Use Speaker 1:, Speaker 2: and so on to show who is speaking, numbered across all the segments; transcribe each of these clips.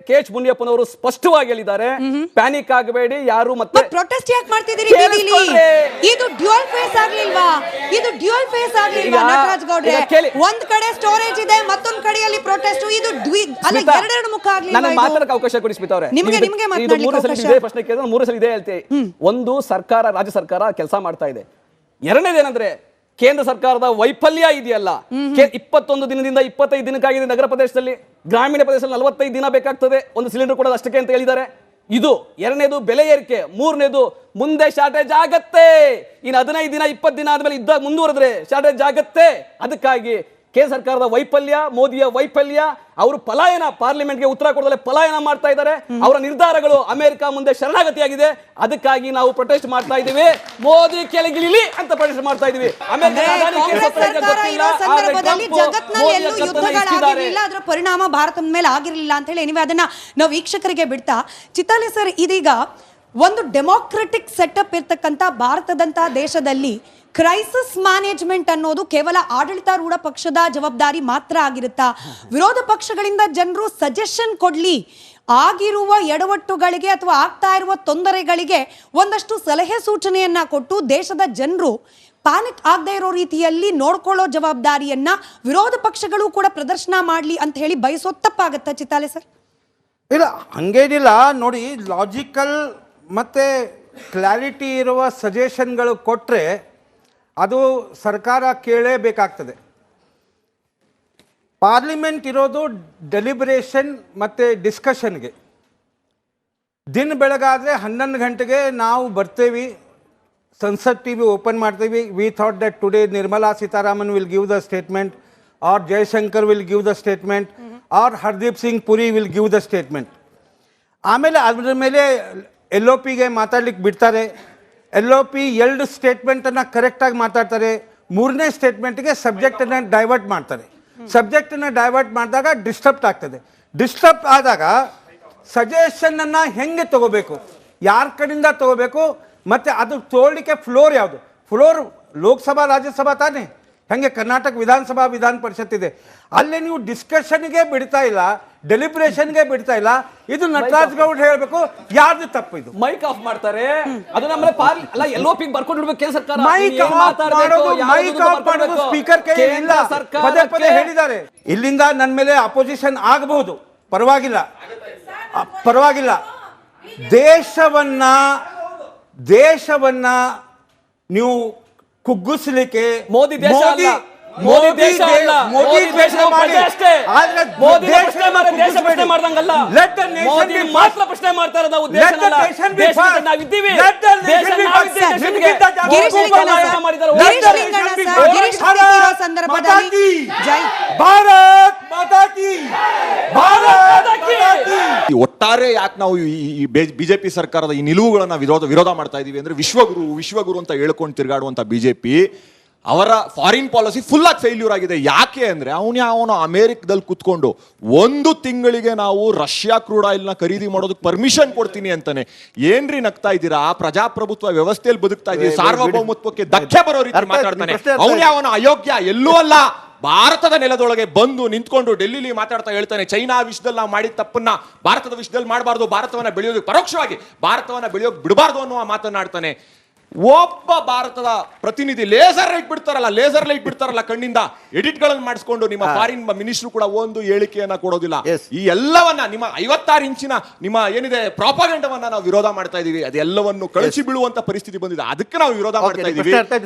Speaker 1: KH ಮುನಿಯಪ್ಪನವರು ಸ್ಪಷ್ಟವಾಗಿ ಹೇಳಿದ್ದಾರೆ, panic ಆಗಬೇಡಿ ಯಾರು. ಮತ್ತೆ
Speaker 2: ಪ್ರೊಟೆಸ್ಟ್ ಯಾಕೆ ಮಾಡ್ತಿದ್ದೀರಿ ಬೀದಿಲಿ? ಇದು ಡ್ಯುಯಲ್ ಫೇಸ್ ಆಗ್ಲಿಲ್ವಾ? ಇದು ಡ್ಯುಯಲ್ ಫೇಸ್ ಆಗ್ಲಿಲ್ವಾ ನಟರಾಜ್ ಗೌಡ್ರೆ? ಒಂದ್ ಕಡೆ ಸ್ಟೋರೇಜ್ ಇದೆ, ಮತ್ತೊಂದ್ ಕಡೆಯಲ್ಲಿ ಪ್ರೊಟೆಸ್ಟ್. ಇದು ಅಲ್ಲ, ಎರಡೆರಡು ಮುಖ ಆಗ್ಲಿಲ್ವಾ?
Speaker 1: ನನಗೆ ಮಾತಾಡಕ್ಕೆ ಅವಕಾಶ ಕೊಡಿ ಸ್ಮಿತಾ ಅವರೇ.
Speaker 2: ನಿಮಗೆ
Speaker 1: ಮೂರು ಸಲ ಇದೇ ಪ್ರಶ್ನೆ ಕೇಳಿದ್ರೆ ಮೂರು ಸಲ ಇದೇ ಹೇಳ್ತೀವಿ. ಒಂದು, ಸರ್ಕಾರ, ರಾಜ್ಯ ಸರ್ಕಾರ ಕೆಲಸ ಮಾಡ್ತಾ ಇದೆ. ಎರಡನೇದೇನಂದ್ರೆ ಕೇಂದ್ರ ಸರ್ಕಾರದ ವೈಫಲ್ಯ ಇದೆಯಲ್ಲ. 21 ದಿನದಿಂದ 25 ದಿನಕ್ಕಾಗಿದೆ ನಗರ ಪ್ರದೇಶದಲ್ಲಿ, ಗ್ರಾಮೀಣ ಪ್ರದೇಶದಲ್ಲಿ 45 ದಿನ ಬೇಕಾಗ್ತದೆ ಒಂದು ಸಿಲಿಂಡರ್ ಕೊಡೋದು ಅಷ್ಟಕ್ಕೆ ಅಂತ ಹೇಳಿದ್ದಾರೆ. ಇದು ಎರಡನೇದು ಬೆಲೆ ಏರಿಕೆ. ಮೂರನೇದು ಮುಂದೆ ಶಾರ್ಟೇಜ್ ಆಗತ್ತೆ. ಇನ್ನು 15 ದಿನ 20 ದಿನ ಆದ್ಮೇಲೆ ಯುದ್ಧ ಮುಂದುವರೆದ್ರೆ ಶಾರ್ಟೇಜ್ ಆಗತ್ತೆ. ಅದಕ್ಕಾಗಿ ಕೇಂದ್ರ ಸರ್ಕಾರದ ವೈಫಲ್ಯ, ಮೋದಿಯ ವೈಫಲ್ಯ, ಅವರು ಪಲಾಯನ, ಪಾರ್ಲಿಮೆಂಟ್ಗೆ ಉತ್ತರ ಕೊಡದಲ್ಲೇ ಪಲಾಯನ ಮಾಡ್ತಾ ಇದ್ದಾರೆ. ಅವರ ನಿರ್ಧಾರಗಳು ಅಮೆರಿಕ ಮುಂದೆ ಶರಣಾಗತಿಯಾಗಿದೆ. ಅದಕ್ಕಾಗಿ ನಾವು ಪ್ರೊಟೆಸ್ಟ್ ಮಾಡ್ತಾ ಇದ್ದೀವಿ. ಮೋದಿ ಕೆಳಗಿಳಿಲಿ ಅಂತ ಪ್ರೊಟೆಸ್ಟ್ ಮಾಡ್ತಾ ಇದ್ದೀವಿ.
Speaker 2: ಅದರ ಪರಿಣಾಮ ಭಾರತದ ಮೇಲೆ ಆಗಿರಲಿಲ್ಲ ಅಂತ ಹೇಳಿ ನೀವು ಅದನ್ನ ನಾವು ವೀಕ್ಷಕರಿಗೆ ಬಿಡ್ತಾ, ಚಿತ್ತಾಲಿ ಸರ್, ಇದೀಗ ಒಂದು ಡೆಮೋಕ್ರೆಟಿಕ್ ಸೆಟಪ್ ಇರ್ತಕ್ಕಂಥ ಭಾರತದಂತಹ ದೇಶದಲ್ಲಿ ಕ್ರೈಸಿಸ್ ಮ್ಯಾನೇಜ್ಮೆಂಟ್ ಅನ್ನೋದು ಕೇವಲ ಆಡಳಿತಾರೂಢ ಪಕ್ಷದ ಜವಾಬ್ದಾರಿ ಮಾತ್ರ ಆಗಿರುತ್ತಾ? ವಿರೋಧ ಪಕ್ಷಗಳಿಂದ ಜನರು ಸಜೆಷನ್ ಕೊಡ್ಲಿ, ಆಗಿರುವ ಎಡವಟ್ಟುಗಳಿಗೆ ಅಥವಾ ಆಗ್ತಾ ಇರುವ ತೊಂದರೆಗಳಿಗೆ ಒಂದಷ್ಟು ಸಲಹೆ ಸೂಚನೆಯನ್ನ ಕೊಟ್ಟು ದೇಶದ ಜನರು ಪ್ಯಾನಿಕ್ ಆಗದೆ ಇರೋ ರೀತಿಯಲ್ಲಿ ನೋಡ್ಕೊಳ್ಳೋ ಜವಾಬ್ದಾರಿಯನ್ನ ವಿರೋಧ ಪಕ್ಷಗಳು ಕೂಡ ಪ್ರದರ್ಶನ ಮಾಡಲಿ ಅಂತ ಹೇಳಿ ಬಯಸೋ ತಪ್ಪಾಗತ್ತಾ ಚಿತ್ತಾಲೆ ಸರ್?
Speaker 3: ಇಲ್ಲ, ಹಂಗೇನಿಲ್ಲ ನೋಡಿ. ಲಾಜಿಕಲ್ ಮತ್ತು ಕ್ಲಾರಿಟಿ ಇರುವ ಸಜೆಷನ್ಗಳು ಕೊಟ್ಟರೆ ಅದು ಸರ್ಕಾರ ಕೇಳಲೇಬೇಕಾಗ್ತದೆ. ಪಾರ್ಲಿಮೆಂಟ್ ಇರೋದು ಡೆಲಿಬ್ರೇಷನ್ ಮತ್ತು ಡಿಸ್ಕಷನ್ಗೆ. ದಿನ ಬೆಳಗಾದರೆ 11 ಗಂಟೆಗೆ ನಾವು ಬರ್ತೇವೆ, ಸಂಸತ್ TV ಓಪನ್ ಮಾಡ್ತೀವಿ. We thought that today Nirmala Sitharaman will give the statement, or Jaishankar will give the statement, or Hardeep Singh Puri will give the statement. ಆಮೇಲೆ ಅದರ ಮೇಲೆ LOPಗೆ ಮಾತಾಡ್ಲಿಕ್ಕೆ ಬಿಡ್ತಾರೆ. LOP 2 ಸ್ಟೇಟ್ಮೆಂಟನ್ನು ಕರೆಕ್ಟಾಗಿ ಮಾತಾಡ್ತಾರೆ. 3ನೇ ಸ್ಟೇಟ್ಮೆಂಟ್ಗೆ ಸಬ್ಜೆಕ್ಟನ್ನು ಡೈವರ್ಟ್ ಮಾಡ್ತಾರೆ. ಸಬ್ಜೆಕ್ಟನ್ನು ಡೈವರ್ಟ್ ಮಾಡಿದಾಗ ಡಿಸ್ಟರ್ಬ್ ಆಗ್ತದೆ. ಡಿಸ್ಟರ್ಬ್ ಆದಾಗ ಸಜೆಷನನ್ನು ಹೆಂಗೆ ತಗೋಬೇಕು, ಯಾರ ಕಡೆಯಿಂದ ತಗೋಬೇಕು, ಮತ್ತು ಅದು ತೋಳಲಿಕ್ಕೆ ಫ್ಲೋರ್ ಯಾವುದು? ಫ್ಲೋರ್ ಲೋಕಸಭಾ ರಾಜ್ಯಸಭಾ ತಾನೇ. ಹಾಗೆ ಕರ್ನಾಟಕ ವಿಧಾನಸಭಾ ವಿಧಾನ ಪರಿಷತ್ ಇದೆ. ಅಲ್ಲಿ ನೀವು ಡಿಸ್ಕಷನ್ಗೆ ಬಿಡ್ತಾ ಇಲ್ಲ, ಡೆಲಿಬ್ರೇಷನ್ಗೆ ಬಿಡ್ತಾ ಇಲ್ಲ. ಇದು ನಟರಾಜ್ ಗೌಡ್ ಹೇಳಬೇಕು, ಯಾರ್ದು ತಪ್ಪು? ಇದು
Speaker 1: ಮೈಕ್ ಆಫ್ ಮಾಡ್ತಾರೆ. ಅದು ನಮ್ಮಲ್ಲಿ ಅಲ್ಲ, LOP ಬರ್ಕೊಂಡು ಬಿಡ್ಬೇಕು ಕೇಂದ್ರ ಸರ್ಕಾರ.
Speaker 3: ಮೈಕ್ ಆಫ್ ಮಾಡೋದು ಸ್ಪೀಕರ್ ಕೈ ಇಲ್ಲ. ಪದೇ ಪದೇ ಹೇಳಿದ್ದಾರೆ. ಇಲ್ಲಿಂದ ನನ್ನ ಮೇಲೆ ಅಪೋಸಿಷನ್ ಆಗಬಹುದು, ಪರವಾಗಿಲ್ಲ. ದೇಶವನ್ನ ನೀವು ಕುಗ್ಗಿಸಲಿಕ್ಕೆ
Speaker 1: ಮೋದಿ ದೇಶ ಅಲ್ಲ. ಮೋದಿ ದೇಶ ಅಲ್ಲ. ಮೋದಿ ದೇಶ ಅಷ್ಟೇ. ಮೋದಿ ಪ್ರಶ್ನೆ ಮಾಡ್ದಂಗಲ್ಲ. ಮೋದಿ ಮಾತ್ರ ಪ್ರಶ್ನೆ ಮಾಡ್ತಾ ಇರೋದು ಉದ್ದೇಶನಲ್ಲ. ದೇಶಕ್ಕೆ ನಾವಿದ್ದೀವಿ.
Speaker 4: ಒಟ್ಟಾರೆ ಯಾಕೆ ನಾವು ಈ ಬಿಜೆಪಿ ಸರ್ಕಾರದ ಈ ನಿಲುವುಗಳನ್ನ ವಿರೋಧ ಮಾಡ್ತಾ ಇದೀವಿ ಅಂದ್ರೆ, ವಿಶ್ವಗುರು ಅಂತ ಹೇಳ್ಕೊಂಡು ತಿರುಗಾಡುವಂತ ಬಿಜೆಪಿ ಅವರ ಫಾರಿನ್ ಪಾಲಿಸಿ ಫುಲ್ ಆಗಿ ಫೇಲ್ಯೂರ್ ಆಗಿದೆ. ಯಾಕೆ ಅಂದ್ರೆ ಅವನು ಅಮೆರಿಕದಲ್ಲಿ ಕುತ್ಕೊಂಡು 1 ತಿಂಗಳಿಗೆ ನಾವು ರಷ್ಯಾ ಕ್ರೂಡ್ ಆಯಿಲ್ ನ ಖರೀದಿ ಮಾಡೋದಕ್ಕೆ ಪರ್ಮಿಷನ್ ಕೊಡ್ತೀನಿ ಅಂತಾನೆ. ಏನ್ರಿ ನಗ್ತಾ ಇದ್ದೀರಾ? ಪ್ರಜಾಪ್ರಭುತ್ವ ವ್ಯವಸ್ಥೆಯಲ್ಲಿ ಬದುಕ್ತಾ ಇದ್ದೀವಿ, ಸಾರ್ವಭೌಮತ್ವಕ್ಕೆ ಧಕ್ಕೆ ಬರೋ ರೀತಿ ಮಾತಾಡ್ತಾನೆ. ಅವನು ಅಯೋಗ್ಯ, ಎಲ್ಲೂ ಅಲ್ಲ. ಭಾರತದ ನೆಲದೊಳಗೆ ಬಂದು ನಿಂತ್ಕೊಂಡು ಡೆಲ್ಲಿಲಿ ಮಾತಾಡ್ತಾ ಹೇಳ್ತಾನೆ, ಚೈನಾ ವಿಷಯದಲ್ಲಿ ನಾವು ಮಾಡಿದ ತಪ್ಪನ್ನ ಭಾರತದ ವಿಷಯದಲ್ಲಿ ಮಾಡಬಾರ್ದು, ಭಾರತವನ್ನ ಬೆಳೆಯೋದಕ್ಕೆ ಪರೋಕ್ಷವಾಗಿ ಭಾರತವನ್ನ ಬೆಳೆಯೋಕೆ ಬಿಡಬಾರ್ದು ಅನ್ನುವ ಮಾತನ್ನಾಡ್ತಾನೆ. ಒಬ್ಬ ಭಾರತದ ಪ್ರತಿನಿಧಿ ಲೇಸರ್ ಲೈಟ್ ಬಿಡ್ತಾರಲ್ಲ ಕಣ್ಣಿಂದ ಎಡಿಟ್ ಗಳನ್ನು ಮಾಡಿಸ್ಕೊಂಡು ನಿಮ್ಮ ಫಾರಿನ್ ಮಿನಿಸ್ಟರ್ ಕೂಡ ಒಂದು ಹೇಳಿಕೆಯನ್ನ ಕೊಡೋದಿಲ್ಲ. ಈ ಎಲ್ಲವನ್ನ ನಿಮ್ಮ 56 ಇಂಚಿನ ನಿಮ್ಮ ಏನಿದೆ ಪ್ರಾಪಗಂಡವನ್ನ ನಾವು ವಿರೋಧ ಮಾಡ್ತಾ ಇದೀವಿ. ಅದೆಲ್ಲವನ್ನು ಕಳಿಸಿ ಬೀಳುವಂತ ಪರಿಸ್ಥಿತಿ ಬಂದಿದೆ. ಅದಕ್ಕೆ ನಾವು ವಿರೋಧ ಮಾಡ್ತಾ ಇದೀವಿ.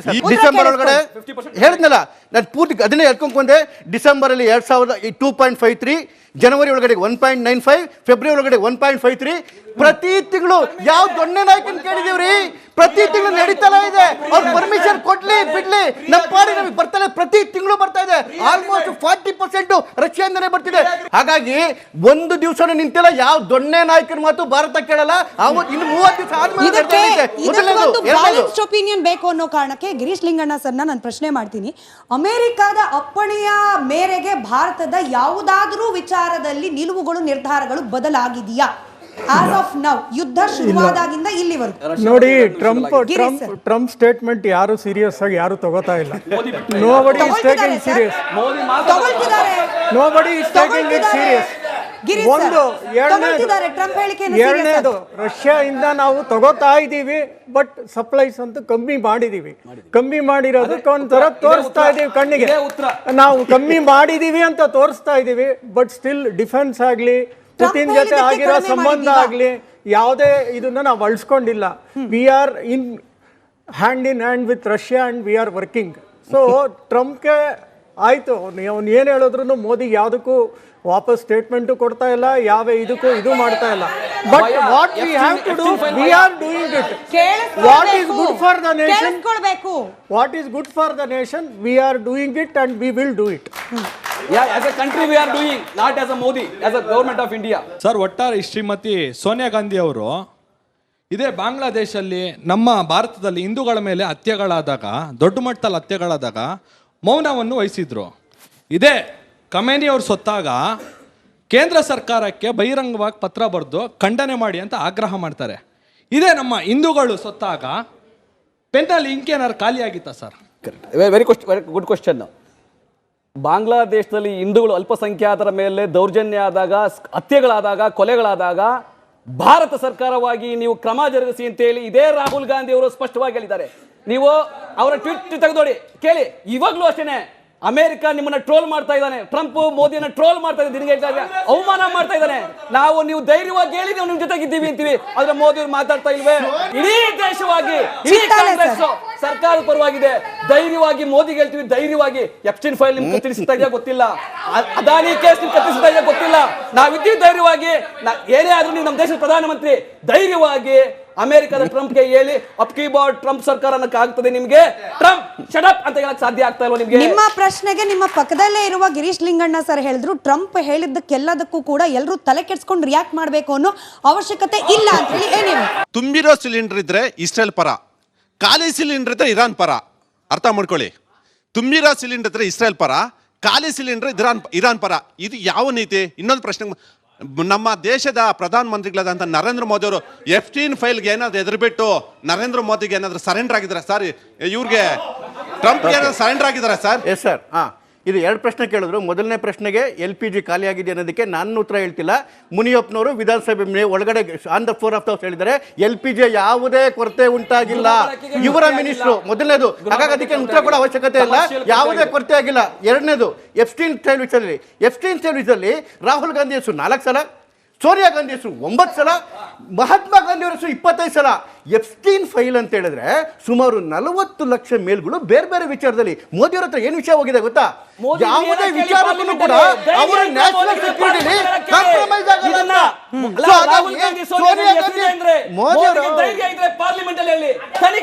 Speaker 3: ಡಿಸೆಂಬರ್ ಒಳಗಡೆ ಹೇಳಿದ್ನಲ್ಲ, ನಾನು ಪೂರ್ತಿ ಅದನ್ನೇ ಹೇಳ್ಕೊಂಡ್ಬಂದೆ. ಡಿಸೆಂಬರ್ ಅಲ್ಲಿ 2,253, ಜನವರಿ ಒಳಗಡೆ 1.95, ಫೆಬ್ರವರಿ ಒಳಗಡೆ 1.53. ಪ್ರತಿ ತಿಂಗಳು ಯಾವ ದೊಣ್ಣೆ ನಾಯಕನ್ ಕೇಳಿದೀವ್ರಿ? ಪ್ರತಿ ತಿಂಗಳು ನಡೀತಲೇ ಇದೆ. ಅವ್ರು ಪರ್ಮಿಷನ್ ಕೊಡ್ಲಿ ಬಿಡ್ಲಿ, ನಮ್ಮ ಪಾಡಿ ನಮಗೆ ಬರ್ತಾರೆ. ಪ್ರತಿ ತಿಂಗಳು ಬರ್ತಾ ಇದೆ. ಆಲ್ಮೋಸ್ಟ್ 40% ರಷ್ಯಾದಿಂದನೇ ಬರ್ತಿದೆ. ಹಾಗಾಗಿ ಒಂದು ದಿವಸ ನಿಂತಿಲ್ಲ. ಯಾವ ದೊಣ್ಣೆ ನಾಯಕನ ಮಾತು ಭಾರತ ಕೇಳಲ್ಲ. ಇನ್ನು 30 ದಿವಸ
Speaker 2: ಆದ್ಮೇಲೆ ಒಪಿನಿಯನ್ ಬೇಕು ಅನ್ನೋ ಕಾರಣಕ್ಕೆ ಗಿರೀಶ್ ಲಿಂಗಣ್ಣ ಸರ್ನ ನಾನು ಪ್ರಶ್ನೆ ಮಾಡ್ತೀನಿ. ಅಮೆರಿಕದ ಅಪ್ಪಣೆಯ ಮೇರೆಗೆ ಭಾರತದ ಯಾವುದಾದ್ರೂ ವಿಚಾರದಲ್ಲಿ ನಿಲುವುಗಳು, ನಿರ್ಧಾರಗಳು ಬದಲಾಗಿದೆಯಾ? As of now, ಯುದ್ಧ ಶುರುವಾದಾಗಿಂದ ಇಲ್ಲಿವರೆಗೂ
Speaker 5: ನೋಡಿ, ಟ್ರಂಪ್ ಸ್ಟೇಟ್ಮೆಂಟ್ ಯಾರು ಸೀರಿಯಸ್ ಆಗಿ ಯಾರು ತಗೋತಾ ಇಲ್ಲ. Nobody is taking serious.
Speaker 2: Girish
Speaker 5: ಒಂದು
Speaker 2: ಸರ್, ತಗೊಳ್ತಿದ್ದಾರೆ ಟ್ರಂಪ್ ಹೇಳಿಕೆಯನ್ನು serious ಆಗಿ.
Speaker 5: ಎರಡನೇದು ರಷ್ಯಾದಿಂದ ನಾವು ತಗೋತಾ ಇದ್ದೀವಿ, ಬಟ್ ಸಪ್ಲೈಸ್ ಅಂತೂ ಕಮ್ಮಿ ಮಾಡಿದೀವಿ. ಕಮ್ಮಿ ಮಾಡಿರೋದಕ್ಕೆ ಒಂಥರ ತೋರಿಸ್ತಾ ಇದೀವಿ ಕಣ್ಣಿಗೆ,
Speaker 1: ಇದೇ ಉತ್ತರ.
Speaker 5: ನಾವು ಕಮ್ಮಿ ಮಾಡಿದೀವಿ ಅಂತ ತೋರಿಸ್ತಾ ಇದೀವಿ. ಬಟ್ ಸ್ಟಿಲ್ ಡಿಫೆನ್ಸ್ ಆಗ್ಲಿ, ಪುತಿನ್ ಜೊತೆ
Speaker 2: ಹೇಳಿದ್ದಕ್ಕೆ
Speaker 5: ಆಗಿರೋ
Speaker 2: ಕಡಿಮೆ
Speaker 5: ಸಂಬಂಧ
Speaker 2: ಮಾಡಿದ್ದೀವಾ?
Speaker 5: ಆಗ್ಲಿ, ಯಾವುದೇ ಇದನ್ನ ನಾವು ಅಳಿಸ್ಕೊಂಡಿಲ್ಲ. We are in hand with Russia and we are working. So ಟ್ರಂಪ್ಗೆ ಆಯ್ತು, ಅವ್ನು ಏನು ಹೇಳಿದ್ರು ಮೋದಿ ಯಾವುದಕ್ಕೂ ವಾಪಸ್ ಸ್ಟೇಟ್ಮೆಂಟ್ ಕೊಡ್ತಾ ಇಲ್ಲ, ಯಾವ ಇದಕ್ಕೂ ಇದು ಮಾಡ್ತಾ ಇಲ್ಲ. But what we have to do, we are doing it. What is good for the nation,
Speaker 2: ಕೇಳಿಸ್ಕೊಳ್ಬೇಕು.
Speaker 5: What is good for the nation, we are doing it and we will do it.
Speaker 1: as a country we are doing, not as a Modi, as a government of India.
Speaker 6: Sir, ಒಟ್ಟಾರೆ ಶ್ರೀಮತಿ ಸೋನಿಯಾ ಗಾಂಧಿ ಅವರು ಇದೇ ಬಾಂಗ್ಲಾದೇಶಲ್ಲಿ ನಮ್ಮ ಭಾರತದಲ್ಲಿ ಹಿಂದೂಗಳ ಮೇಲೆ ಹತ್ಯೆಗಳಾದಾಗ, ದೊಡ್ಡ ಮಟ್ಟದಲ್ಲಿ ಹತ್ಯೆಗಳಾದಾಗ ಮೌನವನ್ನು ವಹಿಸಿದ್ರು. ಇದೇ ಖಮೇನಿ ಅವರು ಸೊತ್ತಾಗ ಕೇಂದ್ರ ಸರ್ಕಾರಕ್ಕೆ ಬಹಿರಂಗವಾಗಿ ಪತ್ರ ಬರೆದು ಖಂಡನೆ ಮಾಡಿ ಅಂತ ಆಗ್ರಹ ಮಾಡ್ತಾರೆ. ಇದೇ ನಮ್ಮ ಹಿಂದೂಗಳು ಸೊತ್ತಾಗ ಪೆನ್ನಲ್ಲಿ ಇಂಕೇನಾರು ಖಾಲಿಯಾಗಿತ್ತಾ ಸರ್?
Speaker 1: Very good question. ಬಾಂಗ್ಲಾದೇಶದಲ್ಲಿ ಹಿಂದೂಗಳು ಅಲ್ಪಸಂಖ್ಯಾತರ ಮೇಲೆ ದೌರ್ಜನ್ಯ ಆದಾಗ, ಹತ್ಯೆಗಳಾದಾಗ, ಕೊಲೆಗಳಾದಾಗ ಭಾರತ ಸರ್ಕಾರವಾಗಿ ನೀವು ಕ್ರಮ ಜರುಗಿಸಿ ಅಂತ ಹೇಳಿ ಇದೇ ರಾಹುಲ್ ಗಾಂಧಿ ಅವರು ಸ್ಪಷ್ಟವಾಗಿ ಹೇಳಿದ್ದಾರೆ. ನೀವು ಅವರ ಟ್ವೀಟ್ ತೆಗೆದೋಡಿ ಕೇಳಿ. ಇವಾಗ್ಲೂ ಅಷ್ಟೇನೆ ಅಮೆರಿಕ ನಿಮ್ಮನ್ನ ಟ್ರೋಲ್ ಮಾಡ್ತಾ ಇದ್ದಾನೆ, ಟ್ರಂಪ್ ಮೋದಿಯನ್ನ ಟ್ರೋಲ್ ಮಾಡ್ತಾ ಇದ್ದಾನೆ, ಅವಮಾನ ಮಾಡ್ತಾ ಇದ್ದಾನೆ. ನೀವು ಧೈರ್ಯವಾಗಿ ಹೇಳಿ ನಾವು ನಿಮ್ ಜೊತೆಗಿದ್ದೀವಿ ಅಂತೀವಿ, ಆದ್ರೆ ಮೋದಿ ಅವರು ಮಾತಾಡ್ತಾ ಇಲ್ವೇ? ಇಡೀ ದೇಶವಾಗಿ, ಇಡೀ ಕಾಂಗ್ರೆಸ್ ಸರ್ಕಾರದ ಪರವಾಗಿದೆ. ಧೈರ್ಯವಾಗಿ ಮೋದಿಗೆ ಹೇಳ್ತೀವಿ, ಧೈರ್ಯವಾಗಿ ಎಪ್ಸ್ಟೈನ್ ಫೈಲ್ ನಿಮ್ಗೆ ಕತ್ತರಿಸ್ತಾ ಇದೆಯಾ ಗೊತ್ತಿಲ್ಲ, ಅದಾನಿ ಕೇಸ್ ನಿಮ್ಗೆ ಕತ್ತರಿಸ್ತಾ ಇದೆಯಾ ಗೊತ್ತಿಲ್ಲ, ನಾವಿದ್ದೀವಿ ಧೈರ್ಯವಾಗಿ. ಏನೇ ಆದ್ರೂ ನೀವು ನಮ್ಮ ದೇಶದ ಪ್ರಧಾನಮಂತ್ರಿ, ಧೈರ್ಯವಾಗಿ ಅಮೆರಿಕದ ಟ್ರಂಪ್ಗೆ ಹೇಳಿ ಅಪ್ಕಿ ಬಾರ್ ಟ್ರಂಪ್ ಸರ್ಕಾರಕ್ಕೆ ಆಗ್ತದೆ, ನಿಮ್ಗೆ ಟ್ರಂಪ್ ಶಟ್ ಅಪ್ ಅಂತ ಹೇಳಕ್ ಸಾಧ್ಯ ಆಗ್ತಾ ಇಲ್ವಾ ನಿಮ್ಗೆ?
Speaker 2: ನಿಮ್ಮ ಪ್ರಶ್ನೆಗೆ ನಿಮ್ಮ ಪಕ್ಕದಲ್ಲೇ ಇರುವ ಗಿರೀಶ್ ಲಿಂಗಣ್ಣ ಸರ್ ಹೇಳಿದ್ರು, ಟ್ರಂಪ್ ಹೇಳಿದ್ದಕ್ಕೆಲ್ಲದಕ್ಕೂ ಕೂಡ ಎಲ್ಲರೂ ತಲೆ ಕೆಡ್ಸ್ಕೊಂಡು ರಿಯಾಕ್ಟ್ ಮಾಡಬೇಕು ಅನ್ನೋ ಅವಶ್ಯಕತೆ ಇಲ್ಲ ಅಂತ ಹೇಳಿ. ಏನೇನು
Speaker 7: ತುಂಬಿರೋ ಸಿಲಿಂಡರ್ ಇದ್ರೆ ಇಸ್ರೇಲ್ ಪರ, ಖಾಲಿ ಸಿಲಿಂಡರ್ ಇದ್ರೆ ಇರಾನ್ ಪರ. ಅರ್ಥ ಮಾಡ್ಕೊಳ್ಳಿ, ತುಂಬಿರೋ ಸಿಲಿಂಡರ್ ಇದ್ರೆ ಇಸ್ರೇಲ್ ಪರ, ಖಾಲಿ ಸಿಲಿಂಡರ್ ಇರಾನ್ ಪರ. ಇದು ಯಾವ ನೀತಿ? ಇನ್ನೊಂದು ಪ್ರಶ್ನೆ, ನಮ್ಮ ದೇಶದ ಪ್ರಧಾನ ಮಂತ್ರಿಗಳಾದಂಥ ನರೇಂದ್ರ ಮೋದಿ ಅವರು ಎಫ್ಟೀನ್ ಫೈಲ್ಗೆ ಏನಾದ್ರು ಎದುರುಬಿಟ್ಟು ನರೇಂದ್ರ ಮೋದಿಗೆ ಏನಾದ್ರು ಸರೆಂಡರ್ ಆಗಿದ್ದಾರೆ ಸರ್? ಇವ್ರಿಗೆ ಟ್ರಂಪ್ ಏನಾದ್ರು ಸರೆಂಡರ್ ಆಗಿದ್ದಾರೆ ಸರ್?
Speaker 8: Yes sir. ಇದು ಎರಡು ಪ್ರಶ್ನೆ ಕೇಳಿದ್ರು. ಮೊದಲನೇ ಪ್ರಶ್ನೆಗೆ LPG ಖಾಲಿ ಆಗಿದೆ ಅನ್ನೋದಕ್ಕೆ ನಾನು ಉತ್ತರ ಹೇಳ್ತಿಲ್ಲ. ಮುನಿಯಪ್ಪನವರು ವಿಧಾನಸಭೆ ಒಳಗಡೆ on the floor of the house ಹೇಳಿದ್ದಾರೆ LPG ಯಾವುದೇ ಕೊರತೆ ಉಂಟಾಗಿಲ್ಲ. ಇವರ ಮಿನಿಸ್ಟ್ರು ಮೊದಲನೇದು, ಹಾಗಾಗಿ ಅದಕ್ಕೆ ಉತ್ತರ ಕೊಡೋ ಅವಶ್ಯಕತೆ ಇಲ್ಲ, ಯಾವುದೇ ಕೊರತೆ ಆಗಿಲ್ಲ. ಎರಡನೇದು, ಎಪ್ಸ್ಟೈನ್ ವಿಷಯದಲ್ಲಿ ರಾಹುಲ್ ಗಾಂಧಿ ಹೆಸರು 4 ಸಲ, ಸೋನಿಯಾ ಗಾಂಧಿ ಹೆಸರು 9 ಸಲ, ಮಹಾತ್ಮ ಗಾಂಧಿ ಅವರ ಹೆಸರು 25 ಸಲ. ಎಪ್ಸ್ಟೈನ್ ಫೈಲ್ ಅಂತ ಹೇಳಿದ್ರೆ ಸುಮಾರು 40 ಲಕ್ಷ ಮೇಲ್ಗಳು ಬೇರೆ ಬೇರೆ ವಿಚಾರದಲ್ಲಿ. ಮೋದಿ ಅವರ ಹತ್ರ ಏನು ವಿಷಯ ಹೋಗಿದೆ ಗೊತ್ತಾ? ಯಾವುದೇ ವಿಚಾರಕ್ಕೂ ಕೂಡ ಅವರ ನ್ಯಾಷನಲ್ ಸೆಕ್ಯೂರಿಟಿ ಕಾಂಪ್ರಮೈಸ್ ಆಗಲ್ಲ.
Speaker 1: ರಾಹುಲ್ ಗಾಂಧಿ, ಸೋನಿಯಾ ಗಾಂಧಿ ಅಂದ್ರೆ ಮೋದಿ ಅವರು ಧೈರ್ಯ ಇದ್ರೆ ಪಾರ್ಲಿಮೆಂಟ್ ಅಲ್ಲಿ ಹೇಳಿ.